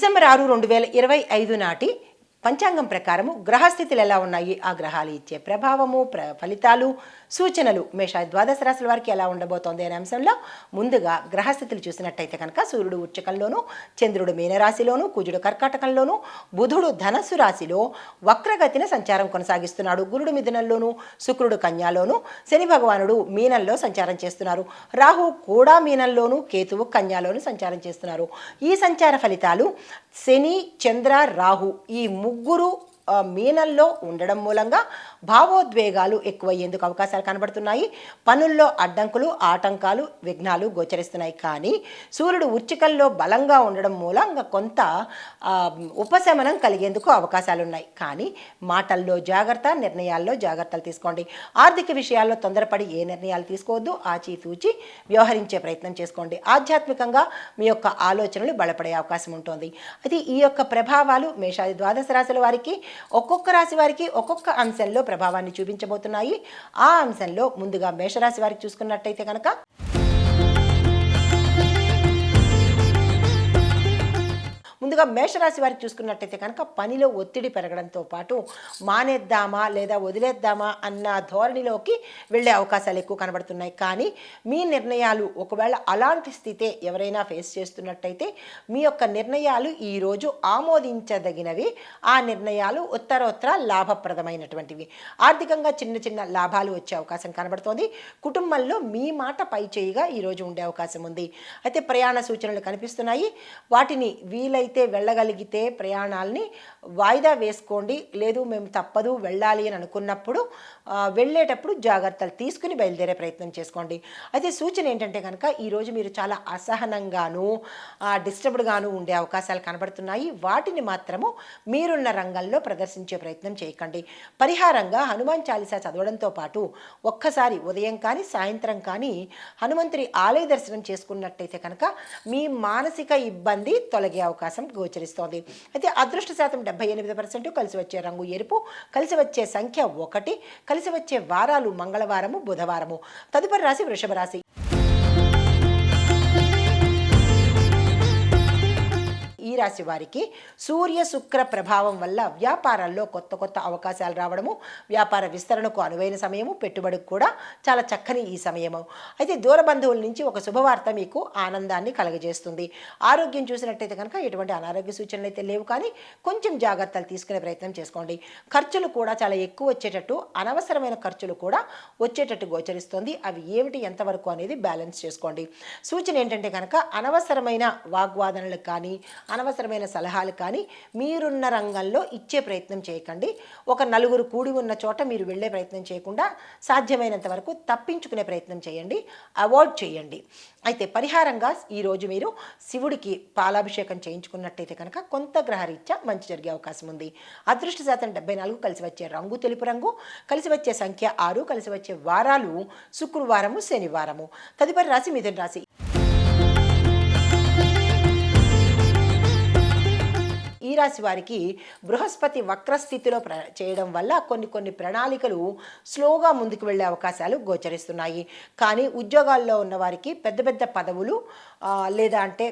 December 6, 2025 నాటి పంచాంగం ప్రకారము గ్రహస్థితులు ఎలా ఉన్నాయి, ఆ గ్రహాలు ఇచ్చే ప్రభావము, ఫలితాలు, సూచనలు మేష ద్వాదశ రాశుల వారికి ఎలా ఉండబోతోంది అనే అంశంలో ముందుగా గ్రహస్థితులు చూసినట్టయితే కనుక సూర్యుడు వృశ్చికంలోను, చంద్రుడు మీనరాశిలోను, కుజుడు కర్కాటకంలోను, బుధుడు ధనస్సు రాశిలో వక్రగతిన సంచారం కొనసాగిస్తున్నాడు. గురుడు మిథునంలోను, శుక్రుడు కన్యాలోను, శని భగవానుడు మీనంలో సంచారం చేస్తున్నారు. రాహు కూడా మీనంలోను, కేతువు కన్యాలోను సంచారం చేస్తున్నారు. ఈ సంచార ఫలితాలు శని, చంద్ర, రాహు ఈ ముగ్గురు మీనంలో ఉండడం మూలంగా భావోద్వేగాలు ఎక్కువయ్యేందుకు అవకాశాలు కనబడుతున్నాయి. పనుల్లో అడ్డంకులు, ఆటంకాలు, విఘ్నాలు గోచరిస్తున్నాయి. కానీ సూర్యుడు వృశ్చికంలో బలంగా ఉండడం మూలంగా కొంత ఉపశమనం కలిగేందుకు అవకాశాలు ఉన్నాయి. కానీ మాటల్లో జాగ్రత్త, నిర్ణయాల్లో జాగ్రత్తలు తీసుకోండి. ఆర్థిక విషయాల్లో తొందరపడి ఏ నిర్ణయాలు తీసుకోవద్దు, ఆచితూచి వ్యవహరించే ప్రయత్నం చేసుకోండి. ఆధ్యాత్మికంగా మీ యొక్క ఆలోచనలు బలపడే అవకాశం ఉంటుంది. అయితే ఈ యొక్క ప్రభావాలు మేషాది ద్వాదశ రాశుల వారికి ఒక్కొక్క రాశి వారికి ఒక్కొక్క అంశంలో ప్రభావాన్ని చూపించబోతున్నాయి. ఆ అంశంలో ముందుగా మేషరాశి వారికి చూసుకున్నట్టయితే కనుక ముందుగా మేషరాశి వారికి చూసుకున్నట్టయితే కనుక పనిలో ఒత్తిడి పెరగడంతో పాటు మానేద్దామా లేదా వదిలేద్దామా అన్న ధోరణిలోకి వెళ్ళే అవకాశాలు ఎక్కువ కనబడుతున్నాయి. కానీ మీ నిర్ణయాలు ఒకవేళ అలాంటి స్థితే ఎవరైనా ఫేస్ చేస్తున్నట్టయితే మీ యొక్క నిర్ణయాలు ఈరోజు ఆమోదించదగినవి. ఆ నిర్ణయాలు ఉత్తరోత్తర లాభప్రదమైనటువంటివి. ఆర్థికంగా చిన్న చిన్న లాభాలు వచ్చే అవకాశం కనబడుతోంది. కుటుంబంలో మీ మాట పై చేయిగా ఈరోజు ఉండే అవకాశం ఉంది. అయితే ప్రయాణ సూచనలు కనిపిస్తున్నాయి. వాటిని వీలైతే వెళ్ళగలిగితే ప్రయాణాలని వాయిదా వేసుకోండి. లేదు మేము తప్పదు వెళ్ళాలి అని అనుకున్నప్పుడు వెళ్ళేటప్పుడు జాగ్రత్తలు తీసుకుని బయలుదేరే ప్రయత్నం చేసుకోండి. అయితే సూచన ఏంటంటే కనుక ఈరోజు మీరు చాలా అసహనంగాను డిస్టర్బ్డ్గాను ఉండే అవకాశాలు కనబడుతున్నాయి. వాటిని మాత్రము మీరున్న రంగంలో ప్రదర్శించే ప్రయత్నం చేయకండి. పరిహారంగా హనుమాన్ చాలీసా చదవడంతో పాటు ఒక్కసారి ఉదయం కానీ సాయంత్రం కానీ హనుమంతుడి ఆలయ దర్శనం చేసుకున్నట్టయితే కనుక మీ మానసిక ఇబ్బంది తొలగే అవకాశం గోచరిస్తోంది. అయితే అదృష్ట శాతం 78%, కలిసి వచ్చే రంగు ఎరుపు, కలిసి వచ్చే సంఖ్య 1, కలిసి వచ్చే వారాలు మంగళవారము, బుధవారము. తదుపరి రాశి వృషభ రాశి. ఈ రాశి వారికి సూర్య శుక్ర ప్రభావం వల్ల వ్యాపారాల్లో కొత్త కొత్త అవకాశాలు రావడము, వ్యాపార విస్తరణకు అనువైన సమయము, పెట్టుబడికి కూడా చాలా చక్కని ఈ సమయము. అయితే దూర బంధువుల నుంచి ఒక శుభవార్త మీకు ఆనందాన్ని కలగజేస్తుంది. ఆరోగ్యం చూసినట్టయితే కనుక ఎటువంటి అనారోగ్య సూచనలు అయితే లేవు. కానీ కొంచెం జాగ్రత్తలు తీసుకునే ప్రయత్నం చేసుకోండి. ఖర్చులు కూడా చాలా ఎక్కువ వచ్చేటట్టు, అనవసరమైన ఖర్చులు కూడా వచ్చేటట్టు గోచరిస్తుంది. అవి ఏమిటి, ఎంతవరకు అనేది బ్యాలెన్స్ చేసుకోండి. సూచన ఏంటంటే కనుక అనవసరమైన వాగ్వాదనలకు కానీ అనవసరమైన సలహాలు కానీ మీరున్న రంగంలో ఇచ్చే ప్రయత్నం చేయకండి. ఒక నలుగురు కూడి ఉన్న చోట మీరు వెళ్ళే ప్రయత్నం చేయకుండా సాధ్యమైనంత వరకు తప్పించుకునే ప్రయత్నం చేయండి, అవాయిడ్ చేయండి. అయితే పరిహారంగా ఈరోజు మీరు శివుడికి పాలాభిషేకం చేయించుకున్నట్టయితే కనుక కొంత గ్రహరీత్యా మంచి జరిగే అవకాశం ఉంది. అదృష్ట శాతం 74, కలిసి వచ్చే రంగు తెలుపు రంగు, కలిసి వచ్చే సంఖ్య 6, కలిసి వచ్చే వారాలు శుక్రవారము, శనివారము. తదుపరి రాశి మిథున రాశి. ఈ రాశి వారికి బృహస్పతి వక్రస్థితిలో చేయడం వల్ల కొన్ని ప్రణాళికలు స్లోగా ముందుకు వెళ్ళే అవకాశాలు గోచరిస్తున్నాయి. కానీ ఉద్యోగాల్లో ఉన్న వారికి పెద్ద పెద్ద పదవులు లేదా అంటే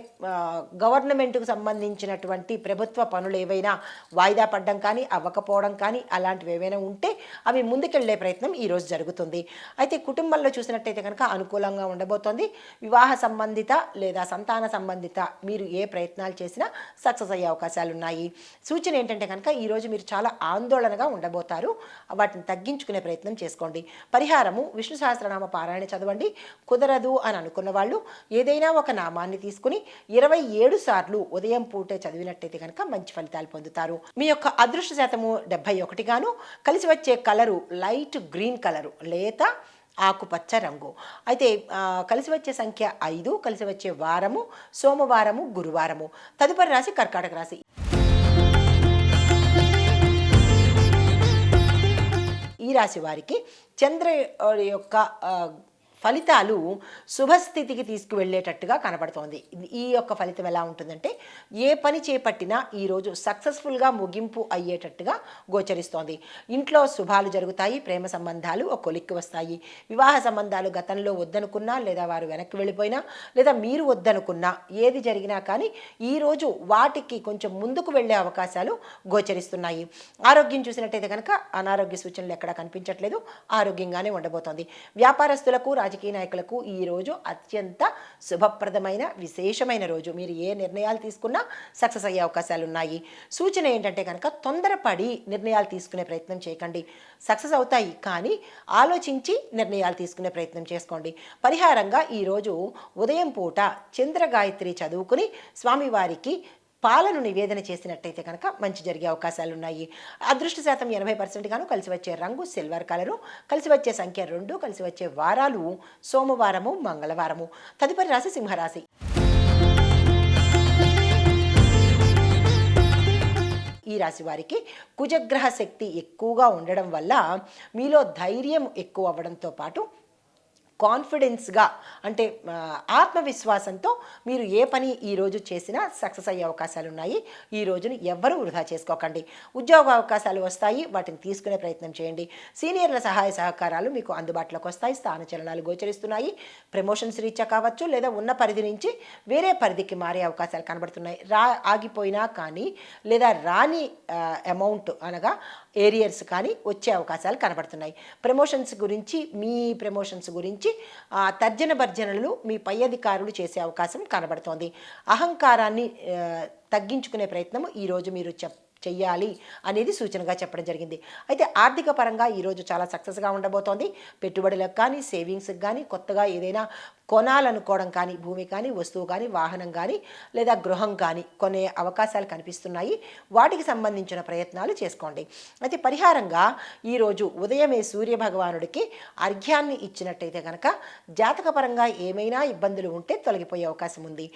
గవర్నమెంట్కు సంబంధించినటువంటి ప్రభుత్వ పనులు ఏవైనా వాయిదా పడడం కానీ అవ్వకపోవడం కానీ అలాంటివి ఏవైనా ఉంటే అవి ముందుకెళ్లే ప్రయత్నం ఈరోజు జరుగుతుంది. అయితే కుటుంబంలో చూసినట్టయితే కనుక అనుకూలంగా ఉండబోతోంది. వివాహ సంబంధిత లేదా సంతాన సంబంధిత మీరు ఏ ప్రయత్నాలు చేసినా సక్సెస్ అయ్యే అవకాశాలు ఉన్నాయి. సూచన ఏంటంటే కనుక ఈరోజు మీరు చాలా ఆందోళనగా ఉండబోతారు. వాటిని తగ్గించుకునే ప్రయత్నం చేసుకోండి. పరిహారము విష్ణు సహస్రనామ పారాయణ చదవండి. కుదరదు అని అనుకున్న వాళ్ళు ఏదైనా ఒక నామాన్ని తీసుకుని 27 సార్లు ఉదయం పూటే చదివినట్టయితే కనుక మంచి ఫలితాలు పొందుతారు. మీ యొక్క అదృష్ట శాతము 71 గాను, కలిసి వచ్చే కలరు లైట్ గ్రీన్ కలరు, లేత ఆకుపచ్చ రంగు. అయితే కలిసి వచ్చే సంఖ్య 5, కలిసి వచ్చే వారము సోమవారము, గురువారము. తదుపరి రాశి కర్కాటక రాశి. ఈ రాశి వారికి చంద్రుడి యొక్క ఫలితాలు శుభస్థితికి తీసుకువెళ్ళేటట్టుగా కనబడుతోంది. ఈ యొక్క ఫలితం ఎలా ఉంటుందంటే, ఏ పని చేపట్టినా ఈరోజు సక్సెస్ఫుల్గా ముగింపు అయ్యేటట్టుగా గోచరిస్తోంది. ఇంట్లో శుభాలు జరుగుతాయి, ప్రేమ సంబంధాలు ఒక కొలిక్కి వస్తాయి. వివాహ సంబంధాలు గతంలో వద్దనుకున్నా, లేదా వారు వెనక్కి వెళ్ళిపోయినా, లేదా మీరు వద్దనుకున్నా, ఏది జరిగినా కానీ ఈరోజు వాటికి కొంచెం ముందుకు వెళ్ళే అవకాశాలు గోచరిస్తున్నాయి. ఆరోగ్యం చూసినట్టయితే కనుక అనారోగ్య సూచనలు ఎక్కడా కనిపించట్లేదు, ఆరోగ్యంగానే ఉండబోతోంది. వ్యాపారస్తులకు, రాజకీయ నాయకులకు ఈరోజు అత్యంత శుభప్రదమైన విశేషమైన రోజు. మీరు ఏ నిర్ణయాలు తీసుకున్నా సక్సెస్ అయ్యే అవకాశాలు ఉన్నాయి. సూచన ఏంటంటే కనుక తొందరపడి నిర్ణయాలు తీసుకునే ప్రయత్నం చేయకండి. సక్సెస్ అవుతాయి, కానీ ఆలోచించి నిర్ణయాలు తీసుకునే ప్రయత్నం చేసుకోండి. పరిహారంగా ఈరోజు ఉదయం పూట చంద్రగాయత్రి చదువుకుని స్వామివారికి పాలను నివేదన చేసినట్టయితే కనుక మంచి జరిగే అవకాశాలు ఉన్నాయి. అదృష్ట శాతం 80% గాను. కలిసి వచ్చే రంగు సిల్వర్ కలరు. కలిసి వచ్చే సంఖ్య 2. కలిసి వచ్చే వారాలు సోమవారము, మంగళవారము. తదుపరి రాశి సింహరాశి. ఈ రాశి వారికి కుజగ్రహ శక్తి ఎక్కువగా ఉండడం వల్ల మీలో ధైర్యం ఎక్కువ అవ్వడంతో పాటు కాన్ఫిడెన్స్గా, అంటే ఆత్మవిశ్వాసంతో మీరు ఏ పని ఈరోజు చేసినా సక్సెస్ అయ్యే అవకాశాలు ఉన్నాయి. ఈ రోజుని ఎవ్వరూ వృధా చేసుకోకండి. ఉద్యోగ అవకాశాలు వస్తాయి, వాటిని తీసుకునే ప్రయత్నం చేయండి. సీనియర్ల సహాయ సహకారాలు మీకు అందుబాటులోకి వస్తాయి. స్థానచలనాలు గోచరిస్తున్నాయి. ప్రమోషన్స్ రీత్యా కావచ్చు, లేదా ఉన్న పరిధి నుంచి వేరే పరిధికి మారే అవకాశాలు కనబడుతున్నాయి. ఆగిపోయినా కానీ, లేదా రాని అమౌంట్ అనగా ఏరియర్స్ కానీ వచ్చే అవకాశాలు కనబడుతున్నాయి. ప్రమోషన్స్ గురించి, మీ ప్రమోషన్స్ గురించి తర్జన భర్జనలు మీ పై అధికారులు చేసే అవకాశం కనబడుతోంది. అహంకారాన్ని తగ్గించుకునే ప్రయత్నం ఈరోజు మీరు చెయ్యాలి అనేది సూచనగా చెప్పడం జరిగింది. అయితే ఆర్థిక పరంగా ఈరోజు చాలా సక్సెస్గా ఉండబోతోంది. పెట్టుబడులకు కానీ, సేవింగ్స్కి కానీ, కొత్తగా ఏదైనా కొనాలనుకోవడం కానీ, భూమి కానీ, వస్తువు కానీ, వాహనం కానీ, లేదా గృహం కానీ కొనే అవకాశాలు కనిపిస్తున్నాయి. వాటికి సంబంధించిన ప్రయత్నాలు చేసుకోండి. అయితే పరిహారంగా ఈరోజు ఉదయమే సూర్యభగవానుడికి అర్ఘ్యాన్ని ఇచ్చినట్టయితే కనుక జాతకపరంగా ఏమైనా ఇబ్బందులు ఉంటే తొలగిపోయే అవకాశం ఉంది.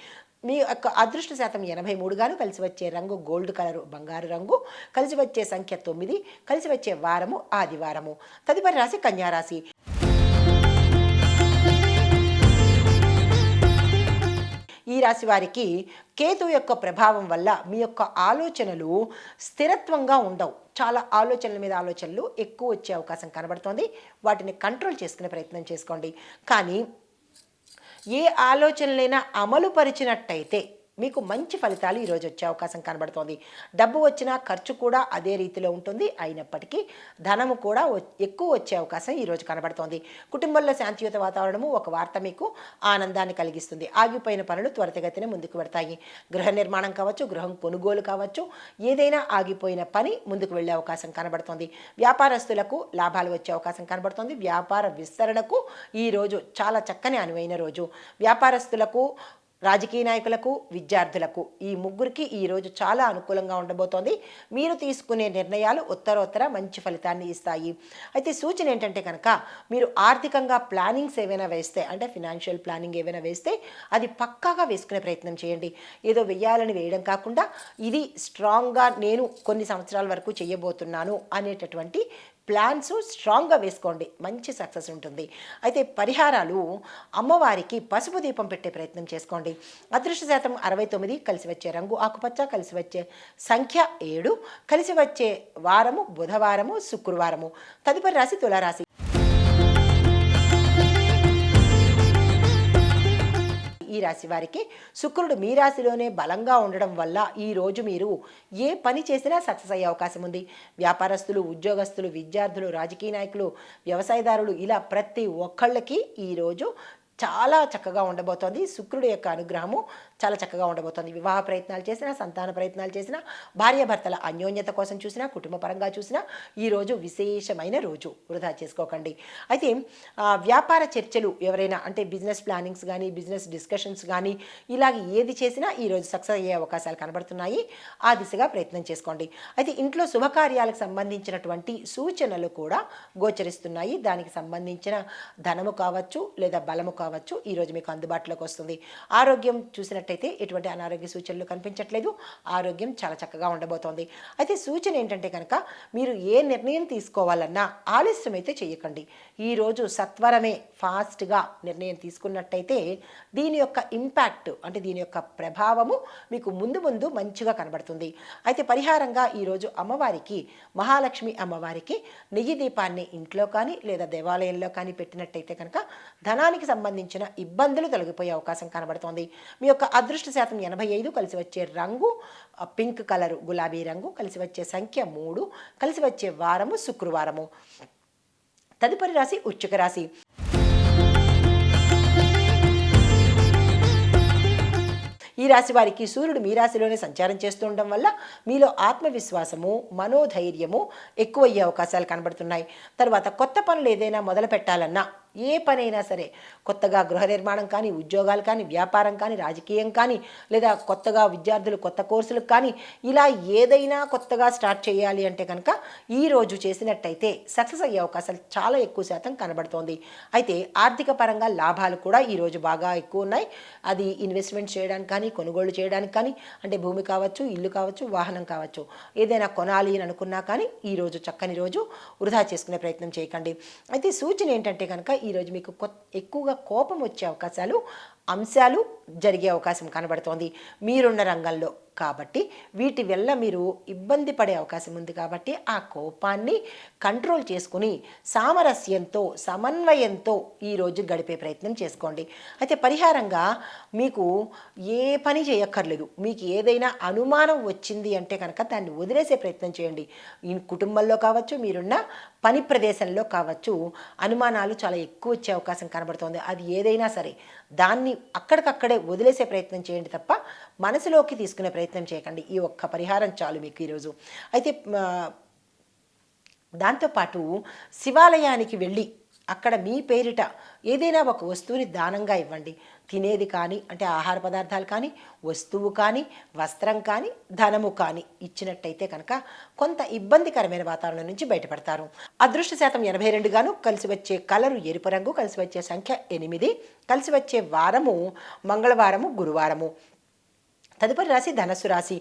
మీ యొక్క అదృష్ట శాతం 83 గాను. కలిసి వచ్చే రంగు గోల్డ్ కలరు, బంగారు రంగు. కలిసి వచ్చే సంఖ్య 9. కలిసి వచ్చే వారము ఆదివారము. తదుపరి రాశి కన్యారాశి. ఈ రాశి వారికి కేతు యొక్క ప్రభావం వల్ల మీ యొక్క ఆలోచనలు స్థిరత్వంగా ఉండవు. చాలా ఆలోచనల మీద ఆలోచనలు ఎక్కువ వచ్చే అవకాశం కనబడుతోంది. వాటిని కంట్రోల్ చేసుకునే ప్రయత్నం చేసుకోండి. కానీ ఏ ఆలోచనలైనా అమలు పరిచినట్టయితే మీకు మంచి ఫలితాలు ఈరోజు వచ్చే అవకాశం కనబడుతోంది. డబ్బు వచ్చినా ఖర్చు కూడా అదే రీతిలో ఉంటుంది. అయినప్పటికీ ధనము కూడా ఎక్కువ వచ్చే అవకాశం ఈరోజు కనబడుతోంది. కుటుంబంలో శాంతియుత వాతావరణము ఒక వార్త మీకు ఆనందాన్ని కలిగిస్తుంది. ఆగిపోయిన పనులు త్వరితగతిన ముందుకు పెడతాయి. గృహ నిర్మాణం కావచ్చు, గృహం కొనుగోలు కావచ్చు, ఏదైనా ఆగిపోయిన పని ముందుకు వెళ్ళే అవకాశం కనబడుతోంది. వ్యాపారస్తులకు లాభాలు వచ్చే అవకాశం కనబడుతోంది. వ్యాపార విస్తరణకు ఈరోజు చాలా చక్కని అనువైన రోజు. వ్యాపారస్తులకు, రాజకీయ నాయకులకు, విద్యార్థులకు ఈ ముగ్గురికి ఈరోజు చాలా అనుకూలంగా ఉండబోతోంది. మీరు తీసుకునే నిర్ణయాలు ఉత్తరోత్తర మంచి ఫలితాన్ని ఇస్తాయి. అయితే సూచన ఏంటంటే కనుక మీరు ఆర్థికంగా ప్లానింగ్స్ ఏవైనా వేస్తే, అంటే ఫినాన్షియల్ ప్లానింగ్ ఏవైనా వేస్తే అది పక్కాగా వేసుకునే ప్రయత్నం చేయండి. ఏదో వెయ్యాలని వేయడం కాకుండా ఇది స్ట్రాంగ్గా నేను కొన్ని సంవత్సరాల వరకు చేయబోతున్నాను అనేటటువంటి ప్లాన్స్ స్ట్రాంగ్గా వేసుకోండి. మంచి సక్సెస్ ఉంటుంది. అయితే పరిహారాలు అమ్మవారికి పసుపు దీపం పెట్టే ప్రయత్నం చేసుకోండి. అదృష్ట శాతం 69. కలిసి వచ్చే రంగు ఆకుపచ్చ. కలిసి వచ్చే సంఖ్య 7. కలిసి వచ్చే వారము బుధవారము, శుక్రవారము. తదుపరి రాశి తులారాశి. ఈ రాశి వారికి శుక్రుడు మీ రాశిలోనే బలంగా ఉండడం వల్ల ఈరోజు మీరు ఏ పని చేసినా సక్సెస్ అయ్యే అవకాశం ఉంది. వ్యాపారస్తులు, ఉద్యోగస్తులు, విద్యార్థులు, రాజకీయ నాయకులు, వ్యవసాయదారులు ఇలా ప్రతి ఒక్కళ్ళకి ఈరోజు చాలా చక్కగా ఉండబోతోంది. శుక్రుడి యొక్క అనుగ్రహము చాలా చక్కగా ఉండబోతోంది. వివాహ ప్రయత్నాలు చేసినా, సంతాన ప్రయత్నాలు చేసినా, భార్యాభర్తల అన్యోన్యత కోసం చూసినా, కుటుంబ పరంగా చూసినా ఈరోజు విశేషమైన రోజు. వృధా చేసుకోకండి. అయితే వ్యాపార చర్చలు ఎవరైనా, అంటే బిజినెస్ ప్లానింగ్స్ కానీ, బిజినెస్ డిస్కషన్స్ కానీ, ఇలాగ ఏది చేసినా ఈరోజు సక్సెస్ అయ్యే అవకాశాలు కనబడుతున్నాయి. ఆ దిశగా ప్రయత్నం చేసుకోండి. అయితే ఇంట్లో శుభకార్యాలకు సంబంధించినటువంటి సూచనలు కూడా గోచరిస్తున్నాయి. దానికి సంబంధించిన ధనము కావచ్చు, లేదా బలము కావచ్చు ఈరోజు మీకు అందుబాటులోకి వస్తుంది. ఆరోగ్యం చూసినట్టయితే ఎటువంటి అనారోగ్య సూచనలు కనిపించట్లేదు. ఆరోగ్యం చాలా చక్కగా ఉండబోతోంది. అయితే సూచన ఏంటంటే కనుక మీరు ఏ నిర్ణయం తీసుకోవాలన్నా ఆలస్యం అయితే చేయకండి. ఈరోజు సత్వరమే ఫాస్ట్గా నిర్ణయం తీసుకున్నట్టయితే దీని యొక్క ఇంపాక్ట్ అంటే దీని యొక్క ప్రభావము మీకు ముందు ముందు మంచిగా కనబడుతుంది. అయితే పరిహారంగా ఈరోజు అమ్మవారికి, మహాలక్ష్మి అమ్మవారికి నెయ్యి దీపాన్ని ఇంట్లో కానీ లేదా దేవాలయంలో కానీ పెట్టినట్టయితే కనుక ధనానికి సంబంధించిన ఇబ్బందులు తొలగిపోయే అవకాశం కనబడుతోంది. మీ యొక్క అదృష్ట శాతం 85, కలిసి వచ్చే రంగు పింక్ కలరు గులాబీ రంగు, కలిసి వచ్చే సంఖ్య 3, కలిసి వచ్చే వారము శుక్రవారము. తదుపరి రాశి వృశ్చిక రాశి. ఈ రాశి వారికి సూర్యుడు మీ రాశిలోనే సంచారం చేస్తూ ఉండడం వల్ల మీలో ఆత్మవిశ్వాసము, మనోధైర్యము ఎక్కువయ్యే అవకాశాలు కనబడుతున్నాయి. తర్వాత కొత్త పనులు ఏదైనా మొదలు పెట్టాలన్నా, ఏ పనైనా సరే, కొత్తగా గృహ నిర్మాణం కానీ, ఉద్యోగాలు కానీ, వ్యాపారం కానీ, రాజకీయం కానీ, లేదా కొత్తగా విద్యార్థులు కొత్త కోర్సులకు కానీ, ఇలా ఏదైనా కొత్తగా స్టార్ట్ చేయాలి అంటే కనుక ఈరోజు చేసినట్టయితే సక్సెస్ అయ్యే అవకాశాలు చాలా ఎక్కువ శాతం కనబడుతోంది. అయితే ఆర్థిక పరంగా లాభాలు కూడా ఈరోజు బాగా ఎక్కువ ఉన్నాయి. అది ఇన్వెస్ట్మెంట్ చేయడానికి కానీ, కొనుగోలు చేయడానికి కానీ, అంటే భూమి కావచ్చు, ఇల్లు కావచ్చు, వాహనం కావచ్చు, ఏదైనా కొనాలి అని అనుకున్నా కానీ ఈరోజు చక్కని రోజు, వృధా చేసుకునే ప్రయత్నం చేయకండి. అయితే సూచన ఏంటంటే కనుక ఈరోజు మీకు ఎక్కువగా కోపం వచ్చే అంశాలు జరిగే అవకాశం కనబడుతోంది మీరున్న రంగంలో. కాబట్టి వీటి వల్ల మీరు ఇబ్బంది పడే అవకాశం ఉంది. కాబట్టి ఆ కోపాన్ని కంట్రోల్ చేసుకుని సామరస్యంతో, సమన్వయంతో ఈరోజు గడిపే ప్రయత్నం చేసుకోండి. అయితే పరిహారంగా మీకు ఏ పని చేయక్కర్లేదు. మీకు ఏదైనా అనుమానం వచ్చింది అంటే కనుక దాన్ని వదిలేసే ప్రయత్నం చేయండి. ఈ కుటుంబంలో కావచ్చు, మీరున్న పని ప్రదేశంలో కావచ్చు, అనుమానాలు చాలా ఎక్కువ వచ్చే అవకాశం కనబడుతోంది. అది ఏదైనా సరే దాన్ని అక్కడికక్కడే వదిలేసే ప్రయత్నం చేయండి తప్ప మనసులోకి తీసుకునే ప్రయత్నం చేయకండి. ఈ ఒక్క పరిహారం చాలు మీకు ఈరోజు. అయితే దాంతోపాటు శివాలయానికి వెళ్ళి అక్కడ మీ పేరిట ఏదైనా ఒక వస్తువుని దానంగా ఇవ్వండి. తినేది కానీ, అంటే ఆహార పదార్థాలు కానీ, వస్తువు కానీ, వస్త్రం కానీ, ధనము కానీ ఇచ్చినట్టయితే కనుక కొంత ఇబ్బందికరమైన వాతావరణం నుంచి బయటపడతారు. అదృష్ట శాతం 82 గాను, కలిసి వచ్చే కలరు ఎరుపు రంగు, కలిసి వచ్చే సంఖ్య 8, కలిసి వచ్చే వారము మంగళవారము, గురువారము. తదుపరి రాశి ధనస్సు రాశి.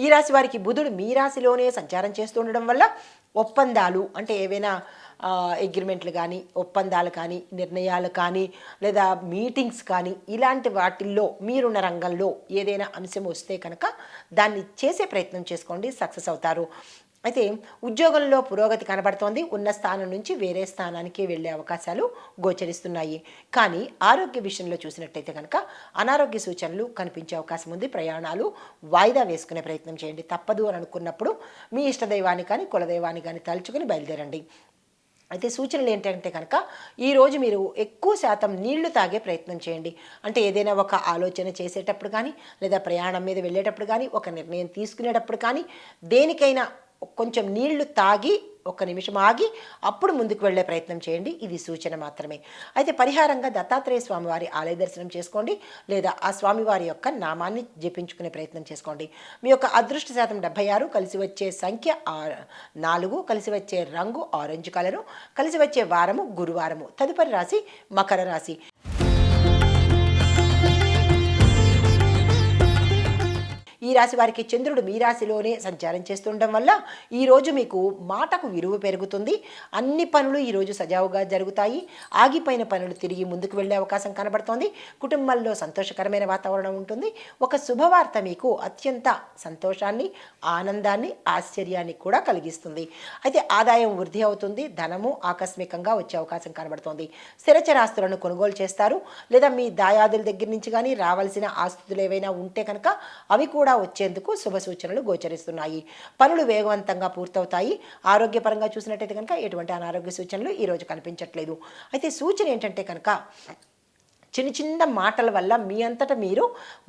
ఈ రాశి వారికి బుధుడు మీ రాశిలోనే సంచారం చేస్తూ ఉండడం వల్ల ఒప్పందాలు, అంటే ఏవైనా అగ్రిమెంట్లు కానీ, ఒప్పందాలు కానీ, నిర్ణయాలు కానీ, లేదా మీటింగ్స్ కానీ, ఇలాంటి వాటిల్లో మీరున్న రంగంలో ఏదైనా అంశం వస్తే కనుక దాన్ని చేసే ప్రయత్నం చేసుకోండి, సక్సెస్ అవుతారు. అయితే ఉద్యోగంలో పురోగతి కనబడుతోంది. ఉన్న స్థానం నుంచి వేరే స్థానానికి వెళ్ళే అవకాశాలు గోచరిస్తున్నాయి. కానీ ఆరోగ్య విషయంలో చూసినట్టయితే కనుక అనారోగ్య సూచనలు కనిపించే అవకాశం ఉంది. ప్రయాణాలు వాయిదా వేసుకునే ప్రయత్నం చేయండి. తప్పదు అని అనుకున్నప్పుడు మీ ఇష్టదైవాన్ని కానీ, కులదైవాన్ని కానీ తలుచుకుని బయలుదేరండి. అయితే సూచనలు ఏంటంటే కనుక ఈరోజు మీరు ఎక్కువ శాతం నీళ్లు తాగే ప్రయత్నం చేయండి. అంటే ఏదైనా ఒక ఆలోచన చేసేటప్పుడు కానీ, లేదా ప్రయాణం మీద వెళ్ళేటప్పుడు కానీ, ఒక నిర్ణయం తీసుకునేటప్పుడు కానీ, దేనికైనా కొంచెం నీళ్లు తాగి 1 నిమిషం ఆగి అప్పుడు ముందుకు వెళ్ళే ప్రయత్నం చేయండి. ఇది సూచన మాత్రమే. అయితే పరిహారంగా దత్తాత్రేయ స్వామివారి ఆలయ దర్శనం చేసుకోండి, లేదా ఆ స్వామివారి యొక్క నామాన్ని జపించుకునే ప్రయత్నం చేసుకోండి. మీ యొక్క అదృష్ట శాతం 76, కలిసి వచ్చే సంఖ్య 4, కలిసి వచ్చే రంగు ఆరెంజ్ కలరు, కలిసి వచ్చే వారము గురువారము. తదుపరి రాశి మకర రాశి. ఈ రాశి వారికి చంద్రుడు మీ రాశిలోనే సంచారం చేస్తుండడం వల్ల ఈరోజు మీకు మాటకు విలువ పెరుగుతుంది. అన్ని పనులు ఈరోజు సజావుగా జరుగుతాయి. ఆగిపోయిన పనులు తిరిగి ముందుకు వెళ్ళే అవకాశం కనబడుతోంది. కుటుంబంలో సంతోషకరమైన వాతావరణం ఉంటుంది. ఒక శుభవార్త మీకు అత్యంత సంతోషాన్ని, ఆనందాన్ని, ఆశ్చర్యాన్ని కూడా కలిగిస్తుంది. అయితే ఆదాయం వృద్ధి అవుతుంది. ధనము ఆకస్మికంగా వచ్చే అవకాశం కనబడుతోంది. స్థిరచరాస్తులను కొనుగోలు చేస్తారు, లేదా మీ దాయాదుల దగ్గర నుంచి కానీ రావాల్సిన ఆస్తులు ఏవైనా ఉంటే కనుక అవి కూడా వచ్చేందుకు శుభ సూచనలు గోచరిస్తున్నాయి. పనులు వేగవంతంగా పూర్తవుతాయి. ఆరోగ్యపరంగా చూసినట్టయితే కనుక ఎటువంటి అనారోగ్య సూచనలు ఈరోజు కనిపించట్లేదు. అయితే సూచన ఏంటంటే కనుక చిన్న చిన్న మాటల వల్ల మీ అంతట మీరు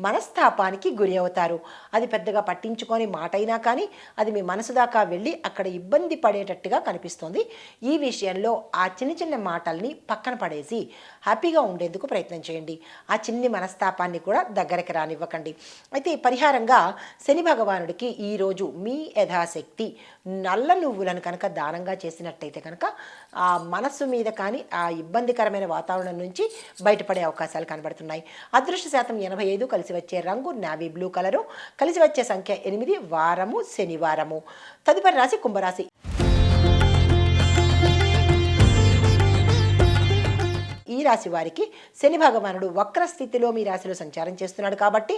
మనస్తాపానికి గురి అవుతారు. అది పెద్దగా పట్టించుకొని మాట అయినా కానీ అది మీ మనసు దాకా వెళ్ళి అక్కడ ఇబ్బంది పడేటట్టుగా కనిపిస్తుంది. ఈ విషయంలో ఆ చిన్న చిన్న మాటల్ని పక్కన పడేసి హ్యాపీగా ఉండేందుకు ప్రయత్నం చేయండి. ఆ చిన్ని మనస్తాపాన్ని కూడా దగ్గరికి రానివ్వకండి. అయితే పరిహారంగా శని భగవానుడికి ఈరోజు మీ యథాశక్తి నల్ల నువ్వులను కనుక దానంగా చేసినట్టయితే కనుక ఆ మనస్సు మీద కానీ ఆ ఇబ్బందికరమైన వాతావరణం నుంచి బయటపడే అవకాశాలు కనబడుతున్నాయి. అదృష్ట శాతం 85, కలిసి వచ్చే రంగు నావీ బ్లూ కలరు, కలిసి వచ్చే సంఖ్య 8, వారము శనివారము. తదుపరి రాశి కుంభరాశి. ఈ రాశి వారికి శని భగవానుడు వక్ర స్థితిలో మీ రాశిలో సంచారం చేస్తున్నాడు కాబట్టి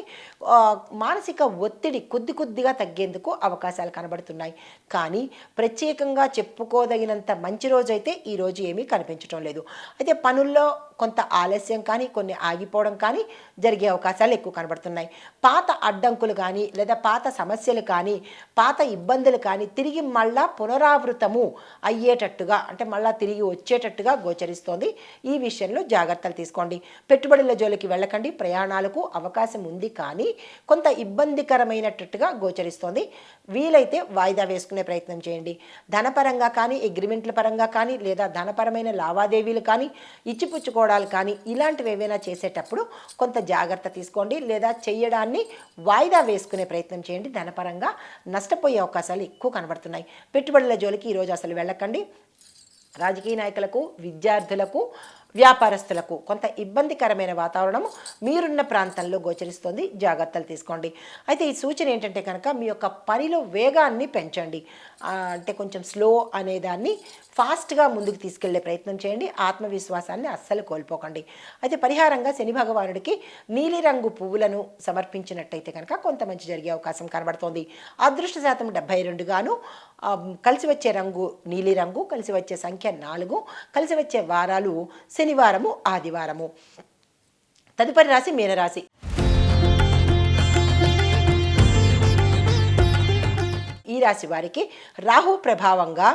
మానసిక ఒత్తిడి కొద్దిగా తగ్గేందుకు అవకాశాలు కనబడుతున్నాయి. కానీ ప్రత్యేకంగా చెప్పుకోదగినంత మంచి రోజైతే ఈరోజు ఏమీ కనిపించడం లేదు. అయితే పనుల్లో కొంత ఆలస్యం కానీ కొన్ని ఆగిపోవడం కానీ జరిగే అవకాశాలు ఎక్కువ కనబడుతున్నాయి. పాత అడ్డంకులు కానీ లేదా పాత సమస్యలు కానీ పాత ఇబ్బందులు కానీ తిరిగి మళ్ళా పునరావృతము అయ్యేటట్టుగా అంటే మళ్ళా తిరిగి వచ్చేటట్టుగా గోచరిస్తోంది. ఈ విషయంలో జాగ్రత్తలు తీసుకోండి. పెట్టుబడుల జోలికి వెళ్ళకండి. ప్రయాణాలకు అవకాశం ఉంది కానీ కొంత ఇబ్బందికరమైనట్టుగా గోచరిస్తోంది. వీలైతే వాయిదా వేసుకునే ప్రయత్నం చేయండి. ధనపరంగా కానీ అగ్రిమెంట్ల పరంగా కానీ లేదా ధనపరమైన లావాదేవీలు కానీ ఇచ్చిపుచ్చుకోవడాలు కానీ ఇలాంటివి ఏవైనా చేసేటప్పుడు కొంత జాగ్రత్త తీసుకోండి లేదా చేయడాన్ని వాయిదా వేసుకునే ప్రయత్నం చేయండి. ధనపరంగా నష్టపోయే అవకాశాలు ఎక్కువ కనబడుతున్నాయి. పెట్టుబడుల జోలికి ఈరోజు అసలు వెళ్ళకండి. రాజకీయ నాయకులకు, విద్యార్థులకు, వ్యాపారస్తులకు కొంత ఇబ్బందికరమైన వాతావరణం మీరున్న ప్రాంతంలో గోచరిస్తుంది. జాగ్రత్తలు తీసుకోండి. అయితే ఈ సూచన ఏంటంటే కనుక మీ యొక్క పనిలో వేగాన్ని పెంచండి. అంటే కొంచెం స్లో అనేదాన్ని ఫాస్ట్గా ముందుకు తీసుకెళ్లే ప్రయత్నం చేయండి. ఆత్మవిశ్వాసాన్ని అస్సలు కోల్పోకండి. అయితే పరిహారంగా శని భగవానుడికి నీలిరంగు పువ్వులను సమర్పించినట్టయితే కనుక కొంత మంచి జరిగే అవకాశం కనబడుతోంది. అదృష్ట శాతం 72 గాను, కలిసి వచ్చే రంగు నీలిరంగు, కలిసి వచ్చే సంఖ్య 4, కలిసి వచ్చే వారాలు శనివారము ఆదివారము. తదుపరి రాశి మీనరాశి. ఈ రాశి వారికి రాహు ప్రభావంగా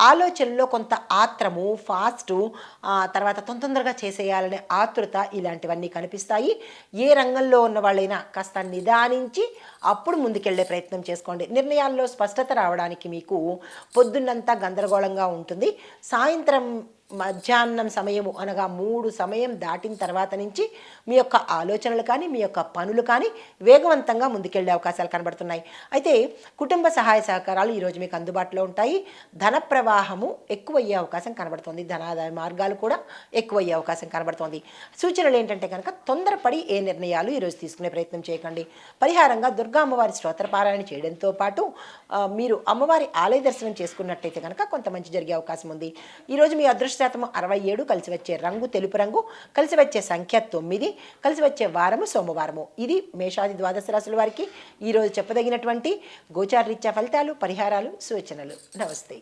ఆలోచనలో కొంత ఆత్రము, ఫాస్టు, తర్వాత తొందరగా చేసేయాలనే ఆతృత ఇలాంటివన్నీ కనిపిస్తాయి. ఏ రంగంలో ఉన్న వాళ్ళైనా కాస్త నిదానించి అప్పుడు ముందుకెళ్లే ప్రయత్నం చేసుకోండి. నిర్ణయాల్లో స్పష్టత రావడానికి మీకు పొద్దున్నంతా గందరగోళంగా ఉంటుంది. సాయంత్రం మధ్యాహ్నం సమయము అనగా 3 సమయం దాటిన తర్వాత నుంచి మీ యొక్క ఆలోచనలు కానీ మీ యొక్క పనులు కానీ వేగవంతంగా ముందుకెళ్లే అవకాశాలు కనబడుతున్నాయి. అయితే కుటుంబ సహాయ సహకారాలు ఈరోజు మీకు అందుబాటులో ఉంటాయి. ధన ప్రవాహము ఎక్కువయ్యే అవకాశం కనబడుతుంది. ధనాదాయ మార్గాలు కూడా ఎక్కువయ్యే అవకాశం కనబడుతుంది. సూచనలు ఏంటంటే కనుక తొందరపడి ఏ నిర్ణయాలు ఈరోజు తీసుకునే ప్రయత్నం చేయకండి. పరిహారంగా దుర్గా అమ్మవారి స్తోత్రపారాయణ చేయడంతో పాటు మీరు అమ్మవారి ఆలయ దర్శనం చేసుకున్నట్టయితే కనుక కొంత మంచి జరిగే అవకాశం ఉంది. ఈరోజు మీ అదృష్ట శాతం 67, కలిసి వచ్చే రంగు తెలుపు రంగు, కలిసి వచ్చే సంఖ్య 9, కలిసి వచ్చే వారము సోమవారము. ఇది మేషాది ద్వాదశ రాశుల వారికి ఈరోజు చెప్పదగినటువంటి గోచార రీత్యా ఫలితాలు, పరిహారాలు, సూచనలు. నమస్తే.